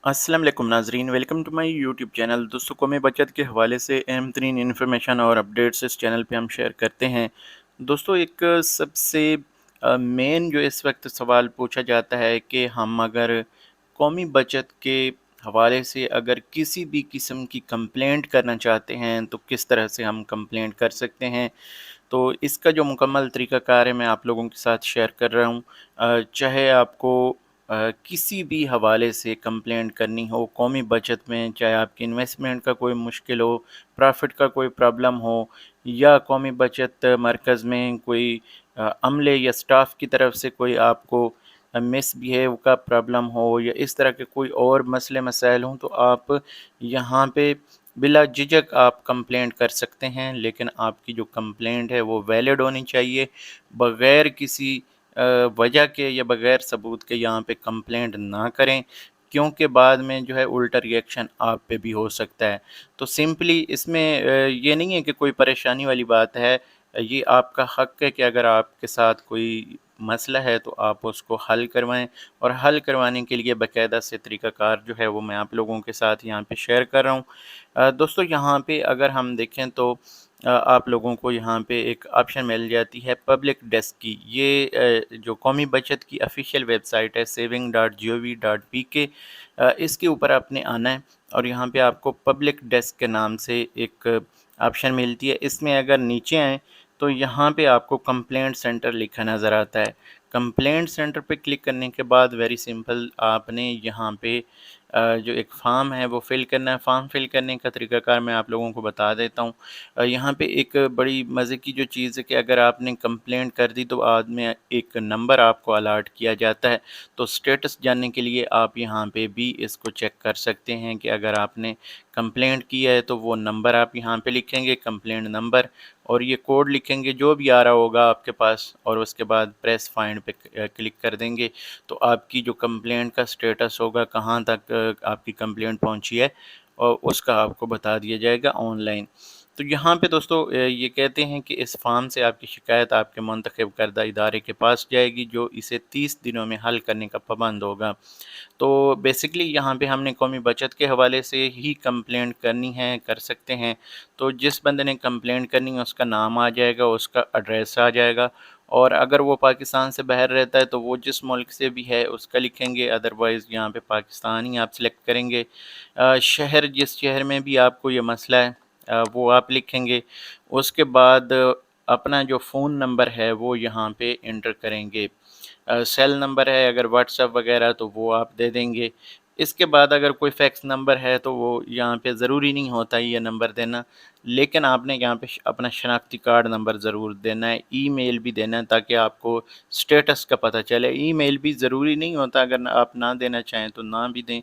अस्सलाम वालेकुम नाजरीन, welcome to my YouTube channel. दोस्तों, कौमी बचत के हवाले से अहम तरीन इन्फॉर्मेशन और अपडेट्स इस चैनल पे हम शेयर करते हैं। दोस्तों, एक सबसे मेन जो इस वक्त सवाल पूछा जाता है कि हम अगर कौमी बचत के हवाले से अगर किसी भी किस्म की कंप्लेंट करना चाहते हैं तो किस तरह से हम कंप्लेंट कर सकते हैं। तो इसका जो मुकम्मल तरीक़ाकार है मैं आप लोगों के साथ शेयर कर रहा हूँ। चाहे आपको किसी भी हवाले से कंप्लेंट करनी हो कौमी बचत में, चाहे आपकी इन्वेस्टमेंट का कोई मुश्किल हो, प्रॉफ़िट का कोई प्रॉब्लम हो, या कौमी बचत मरकज़ में कोई अमले या स्टाफ की तरफ से कोई आपको मिसबिहेव का प्रॉब्लम हो, या इस तरह के कोई और मसले मसाइल हों, तो आप यहाँ पे बिला झिझक आप कंप्लेंट कर सकते हैं। लेकिन आपकी जो कंप्लेंट है वो वैलिड होनी चाहिए। बग़ैर किसी वजह के या बग़ैर सबूत के यहाँ पे कंप्लेंट ना करें, क्योंकि बाद में जो है उल्टा रिएक्शन आप पे भी हो सकता है। तो सिंपली इसमें ये नहीं है कि कोई परेशानी वाली बात है। ये आपका हक़ है कि अगर आपके साथ कोई मसला है तो आप उसको हल करवाएँ, और हल करवाने के लिए बाकायदा से तरीक़ाकार जो है वो मैं आप लोगों के साथ यहाँ पे शेयर कर रहा हूँ। दोस्तों, यहाँ पे अगर हम देखें तो आप लोगों को यहाँ पे एक ऑप्शन मिल जाती है पब्लिक डेस्क की। ये जो कौमी बचत की ऑफ़िशियल वेबसाइट है saving.gov.pk, इसके ऊपर आपने आना है और यहाँ पे आपको पब्लिक डेस्क के नाम से एक ऑप्शन मिलती है। इसमें अगर नीचे आएँ तो यहाँ पे आपको कंप्लेंट सेंटर लिखा नज़र आता है। कंप्लेंट सेंटर पे क्लिक करने के बाद वेरी सिंपल आपने यहाँ पे जो एक फ़ॉर्म है वो फ़िल करना है। फ़ॉर्म फ़िल करने का तरीक़ाकार मैं आप लोगों को बता देता हूँ। यहाँ पे एक बड़ी मज़े की जो चीज़ है कि अगर आपने कंप्लेंट कर दी तो बाद में एक नंबर आपको अलॉट किया जाता है। तो स्टेटस जानने के लिए आप यहाँ पे भी इसको चेक कर सकते हैं कि अगर आपने कंप्लेंट की है तो वो नंबर आप यहाँ पे लिखेंगे, कंप्लेंट नंबर, और ये कोड लिखेंगे जो भी आ रहा होगा आपके पास, और उसके बाद प्रेस फाइंड पे क्लिक कर देंगे। तो आपकी जो कंप्लेंट का स्टेटस होगा, कहाँ तक आपकी कंप्लेंट पहुँची है, और उसका आपको बता दिया जाएगा ऑनलाइन। तो यहाँ पे दोस्तों ये कहते हैं कि इस फ़ॉर्म से आपकी शिकायत आपके मुंतखब करदा इदारे के पास जाएगी, जो इसे 30 दिनों में हल करने का पाबंद होगा। तो बेसिकली यहाँ पे हमने कौमी बचत के हवाले से ही कंप्लेंट करनी है, कर सकते हैं। तो जिस बंदे ने कंप्लेंट करनी है उसका नाम आ जाएगा, उसका एड्रेस आ जाएगा, और अगर वो पाकिस्तान से बाहर रहता है तो वो जिस मुल्क से भी है उसका लिखेंगे, अदरवाइज़ यहाँ पे पाकिस्तान ही आप सिलेक्ट करेंगे। शहर, जिस शहर में भी आपको ये मसला है वो आप लिखेंगे। उसके बाद अपना जो फ़ोन नंबर है वो यहाँ पे एंटर करेंगे। सेल नंबर है अगर व्हाट्सएप वगैरह तो वो आप दे देंगे। इसके बाद अगर कोई फैक्स नंबर है तो वो यहाँ पे ज़रूरी नहीं होता ये नंबर देना, लेकिन आपने यहाँ पे अपना शनाख्ती कार्ड नंबर ज़रूर देना है। ईमेल भी देना है ताकि आपको स्टेटस का पता चले। ईमेल भी ज़रूरी नहीं होता, अगर आप ना देना चाहें तो ना भी दें।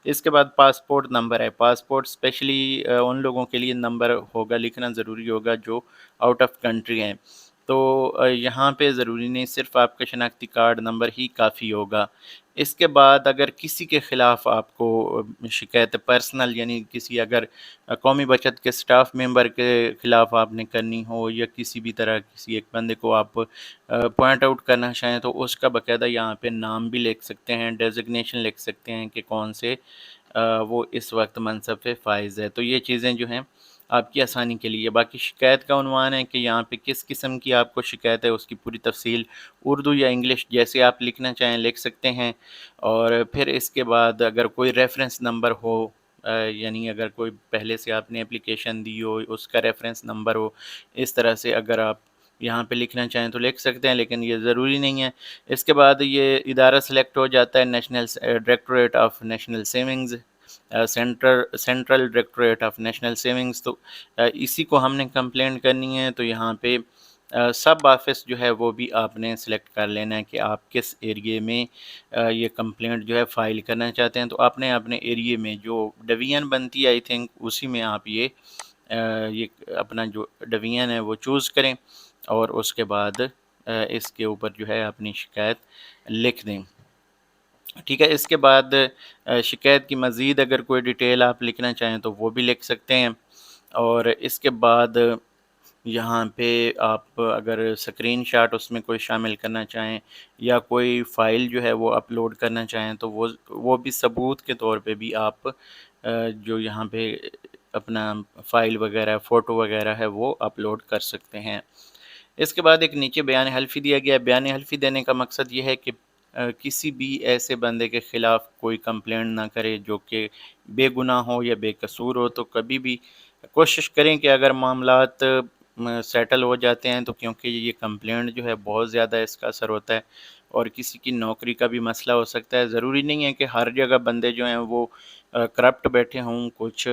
इसके बाद पासपोर्ट नंबर है। पासपोर्ट स्पेशली उन लोगों के लिए नंबर होगा, लिखना ज़रूरी होगा जो आउट ऑफ कंट्री हैं। तो यहाँ पे ज़रूरी नहीं, सिर्फ़ आपका शनाख्ती कार्ड नंबर ही काफ़ी होगा। इसके बाद अगर किसी के ख़िलाफ़ आपको शिकायत पर्सनल, यानी किसी अगर कौमी बचत के स्टाफ मेंबर के ख़िलाफ़ आपने करनी हो, या किसी भी तरह किसी एक बंदे को आप पॉइंट आउट करना चाहें तो उसका बाकायदा यहाँ पे नाम भी लिख सकते हैं, डेज़िग्नेशन लिख सकते हैं कि कौन से वो इस वक्त मनसब पे फाइज़ है। तो ये चीज़ें जो हैं आपकी आसानी के लिए। बाकी शिकायत का उन्वान है कि यहाँ पे किस किस्म की आपको शिकायत है उसकी पूरी तफ़सील उर्दू या इंग्लिश जैसे आप लिखना चाहें लिख सकते हैं। और फिर इसके बाद अगर कोई रेफ़रेंस नंबर हो, यानी अगर कोई पहले से आपने एप्लीकेशन दी हो उसका रेफ़रेंस नंबर हो, इस तरह से अगर आप यहाँ पे लिखना चाहें तो लिख सकते हैं, लेकिन ये ज़रूरी नहीं है। इसके बाद ये इदारा सेलेक्ट हो जाता है, national directorate of national savings, central directorate of national savings. तो इसी को हमने कंप्लेंट करनी है। तो यहाँ पे सब ऑफिस जो है वो भी आपने सेलेक्ट कर लेना है कि आप किस एरिए में ये कंप्लेंट जो है फ़ाइल करना चाहते हैं। तो आपने अपने एरिए में जो डिवीज़न बनती है आई थिंक उसी में आप ये अपना जो डिवीज़न है वो चूज़ करें, और उसके बाद इसके ऊपर जो है अपनी शिकायत लिख दें। ठीक है, इसके बाद शिकायत की मज़ीद अगर कोई डिटेल आप लिखना चाहें तो वो भी लिख सकते हैं। और इसके बाद یہاں پہ آپ اگر اسکرین شاٹ اس میں کوئی شامل کرنا چاہیں یا کوئی فائل جو ہے وہ اپلوڈ کرنا چاہیں تو وہ بھی ثبوت کے طور پہ بھی آپ جو یہاں پہ اپنا فائل وغیرہ فوٹو وغیرہ ہے وہ اپلوڈ کر سکتے ہیں۔ اس کے بعد ایک نیچے بیان حلفی دیا گیا ہے۔ بیان حلفی دینے کا مقصد یہ ہے کہ کسی بھی ایسے بندے کے خلاف کوئی کمپلینٹ نہ کرے جو کہ بے گناہ ہو یا بے قصور ہو، تو کبھی بھی کوشش کریں کہ اگر معاملات سیٹل ہو جاتے ہیں تو کیونکہ یہ کمپلینٹ جو ہے بہت زیادہ اس کا اثر ہوتا ہے اور کسی کی نوکری کا بھی مسئلہ ہو سکتا ہے۔ ضروری نہیں ہے کہ ہر جگہ بندے جو ہیں وہ کرپٹ بیٹھے ہوں، کچھ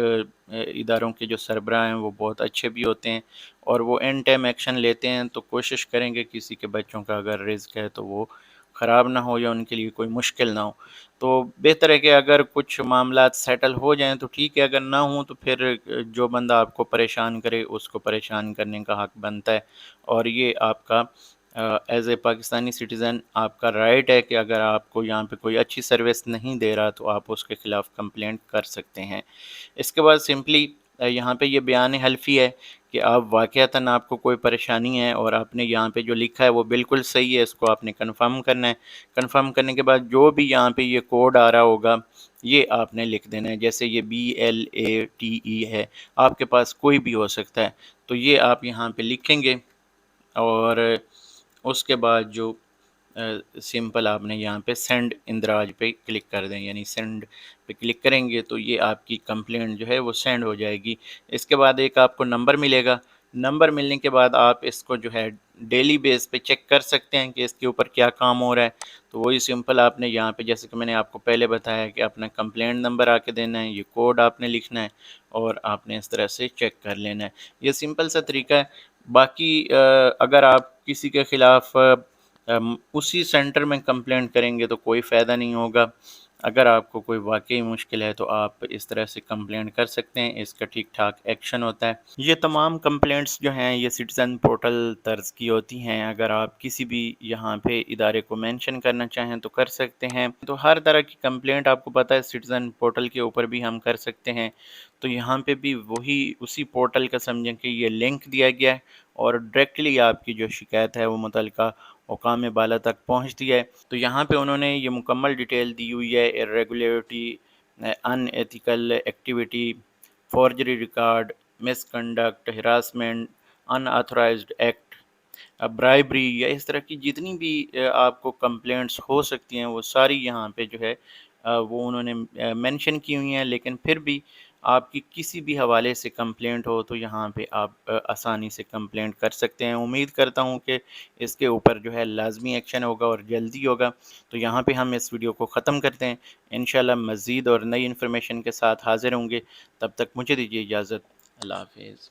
اداروں کے جو سربراہ ہیں وہ بہت اچھے بھی ہوتے ہیں اور وہ اینڈ ٹائم ایکشن لیتے ہیں، تو کوشش کریں گے کسی کے بچوں کا اگر رزق ہے تو وہ خراب نہ ہو یا ان کے لیے کوئی مشکل نہ ہو۔ تو بہتر ہے کہ اگر کچھ معاملات سیٹل ہو جائیں تو ٹھیک ہے، اگر نہ ہوں تو پھر جو بندہ آپ کو پریشان کرے اس کو پریشان کرنے کا حق بنتا ہے، اور یہ آپ کا ایز اے پاکستانی سٹیزن آپ کا رائٹ ہے کہ اگر آپ کو یہاں پہ کوئی اچھی سروس نہیں دے رہا تو آپ اس کے خلاف کمپلینٹ کر سکتے ہیں۔ اس کے بعد سمپلی یہاں پہ یہ بیان حلفی ہے کہ آپ واقعتاً آپ کو کوئی پریشانی ہے اور آپ نے یہاں پہ جو لکھا ہے وہ بالکل صحیح ہے، اس کو آپ نے کنفرم کرنا ہے۔ کنفرم کرنے کے بعد جو بھی یہاں پہ یہ کوڈ آ رہا ہوگا یہ آپ نے لکھ دینا ہے، جیسے یہ BLATE ہے، آپ کے پاس کوئی بھی ہو سکتا ہے، تو یہ آپ یہاں پہ لکھیں گے اور اس کے بعد جو سمپل آپ نے یہاں پہ سینڈ اندراج پہ کلک کر دیں، یعنی سینڈ پہ کلک کریں گے تو یہ آپ کی کمپلینٹ جو ہے وہ سینڈ ہو جائے گی۔ اس کے بعد ایک آپ کو نمبر ملے گا، نمبر ملنے کے بعد آپ اس کو جو ہے ڈیلی بیس پہ چیک کر سکتے ہیں کہ اس کے اوپر کیا کام ہو رہا ہے۔ تو وہی سمپل آپ نے یہاں پہ جیسے کہ میں نے آپ کو پہلے بتایا کہ اپنا کمپلینٹ نمبر آ کے دینا ہے، یہ کوڈ آپ نے لکھنا ہے اور آپ نے اس طرح سے چیک کر لینا ہے۔ یہ سمپل سا طریقہ ہے۔ باقی اگر آپ کسی کے خلاف اسی سینٹر میں کمپلینٹ کریں گے تو کوئی فائدہ نہیں ہوگا۔ اگر آپ کو کوئی واقعی مشکل ہے تو آپ اس طرح سے کمپلینٹ کر سکتے ہیں، اس کا ٹھیک ٹھاک ایکشن ہوتا ہے۔ یہ تمام کمپلینٹس جو ہیں یہ سٹیزن پورٹل طرز کی ہوتی ہیں، اگر آپ کسی بھی یہاں پہ ادارے کو مینشن کرنا چاہیں تو کر سکتے ہیں۔ تو ہر طرح کی کمپلینٹ آپ کو پتہ ہے سٹیزن پورٹل کے اوپر بھی ہم کر سکتے ہیں، تو یہاں پہ بھی وہی اسی پورٹل کا سمجھیں کہ یہ لنک دیا گیا ہے اور ڈائریکٹلی آپ کی جو شکایت ہے وہ متعلقہ حکام بالا تک پہنچتی ہے۔ تو یہاں پہ انہوں نے یہ مکمل ڈیٹیل دی ہوئی ہے، irregularity، ان ایتھیکل ایکٹیویٹی، فورجری ریکارڈ، مس کنڈکٹ، ہراسمنٹ، ان آتھورائزڈ ایکٹ، برائبری، یا اس طرح کی جتنی بھی آپ کو کمپلینٹس ہو سکتی ہیں وہ ساری یہاں پہ جو ہے وہ انہوں نے مینشن کی ہوئی ہیں۔ لیکن پھر بھی آپ کی کسی بھی حوالے سے کمپلینٹ ہو تو یہاں پہ آپ آسانی سے کمپلینٹ کر سکتے ہیں۔ امید کرتا ہوں کہ اس کے اوپر جو ہے لازمی ایکشن ہوگا اور جلدی ہوگا۔ تو یہاں پہ ہم اس ویڈیو کو ختم کرتے ہیں، انشاءاللہ مزید اور نئی انفارمیشن کے ساتھ حاضر ہوں گے۔ تب تک مجھے دیجیے اجازت۔ اللہ حافظ۔